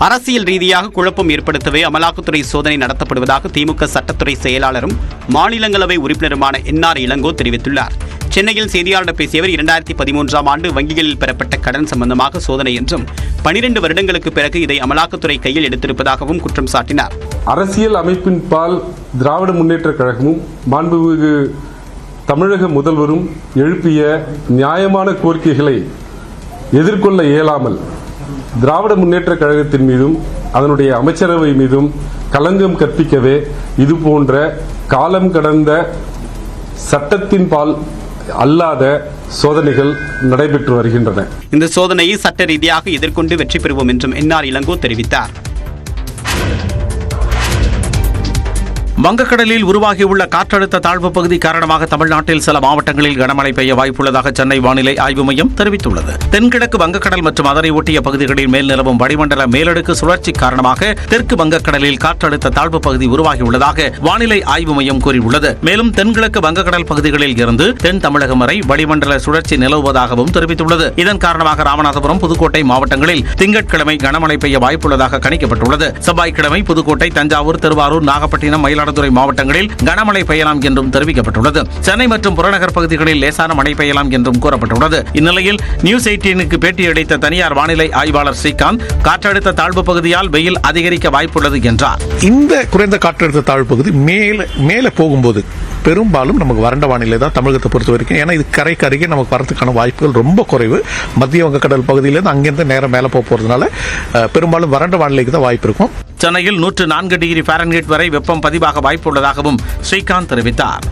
அரசியல் ரீதியாக குழப்பம் ஏற்படுத்தவே அமலாக்கத்துறை சோதனை நடத்தப்படுவதாக திமுக சட்டத்துறை செயலாளரும் மாநிலங்களவை உறுப்பினருமான என்.ஆர். இளங்கோ தெரிவித்துள்ளார். சென்னையில் செய்தியாளர்களிடம் பேசிய அவர் 2013ஆம் ஆண்டு வங்கிகளில் பெறப்பட்ட கடன் சம்பந்தமாக சோதனை என்றும் 12 வருடங்களுக்கு பிறகு இதை அமலாக்கத்துறை கையில் எடுத்திருப்பதாகவும் குற்றம் சாட்டினார். அரசியல் அமைப்பின் பால் திராவிட முன்னேற்றக் கழகமும் மாண்புமிகு தமிழக முதல்வரும் எழுப்பிய நியாயமான கோரிக்கைகளை எதிர்கொள்ள இயலாமல் திராவிட முன்னேற்றக் கழகத்தின் மீதும் அதனுடைய அமைச்சரவை மீதும் களங்கம் கற்பிக்கவே இதுபோன்ற காலம் கடந்த சட்டத்தின் பால் அல்லாத சோதனைகள் நடைபெற்று வருகின்றன. இந்த சோதனையை சட்ட ரீதியாக எதிர்கொண்டு வெற்றி பெறுவோம் என்றும் என்.ஆர். இளங்கோ தெரிவித்தார். வங்கக்கடலில் உருவாகியுள்ள காற்றழுத்த தாழ்வு பகுதி காரணமாக தமிழ்நாட்டில் சில மாவட்டங்களில் கனமழை பெய்ய வாய்ப்புள்ளதாக சென்னை வானிலை ஆய்வு மையம் தெரிவித்துள்ளது. தென்கிழக்கு வங்கக்கடல் மற்றும் அதனை ஒட்டிய பகுதிகளில் மேல் நிலவும் வளிமண்டல மேலடுக்கு சுழற்சி காரணமாக தெற்கு வங்கக்கடலில் காற்றழுத்த தாழ்வு பகுதி உருவாகியுள்ளதாக வானிலை ஆய்வு மையம் கூறியுள்ளது. மேலும் தென்கிழக்கு வங்கக்கடல் பகுதிகளில் இருந்து தென் தமிழகம் வரை வளிமண்டல சுழற்சி நிலவுவதாகவும் தெரிவித்துள்ளது. இதன் காரணமாக ராமநாதபுரம், புதுக்கோட்டை மாவட்டங்களில் திங்கட்கிழமை கனமழை பெய்ய வாய்ப்புள்ளதாக கணிக்கப்பட்டுள்ளது. செவ்வாய்க்கிழமை புதுக்கோட்டை, தஞ்சாவூர், திருவாரூர், நாகப்பட்டினம், மயிலாடுதுறை மாவட்டங்களில் கனமழை பெய்யலாம் என்றும் தெரிவிக்கப்பட்டுள்ளது. சென்னை மற்றும் புறநகர் பகுதிகளில் லேசான மழை பெய்யலாம் என்றும் கூறப்பட்டுள்ளது. இந்நிலையில் நியூஸ் 18க்கு பேட்டியளித்த தனியார் வானிலை ஆய்வாளர் ஸ்ரீகாந்த் காற்றழுத்த தாழ்வு பகுதியால் வெயில் அதிகரிக்க வாய்ப்புள்ளது என்றார். இந்த குறைந்த காற்றழுத்த தாழ்வு பகுதி மேலே போகும்போது பெரும்பாலும் நமக்கு வறண்ட வானிலை தான் தமிழகத்தை பொறுத்த வரைக்கும். ஏன்னா இது கரைக்கு அருகே நமக்கு வரதுக்கான வாய்ப்புகள் ரொம்ப குறைவு. மத்திய வங்கக்கடல் பகுதியிலிருந்து அங்கிருந்து நேரம் மேலே போறதுனால பெரும்பாலும் வறண்ட வானிலைக்கு தான் வாய்ப்பு இருக்கும். சென்னையில் 104 டிகிரி ஃபாரன்ஹீட் வரை வெப்பம் பதிவாக வாய்ப்புள்ளதாகவும் ஸ்ரீகாந்த் தெரிவித்தார்.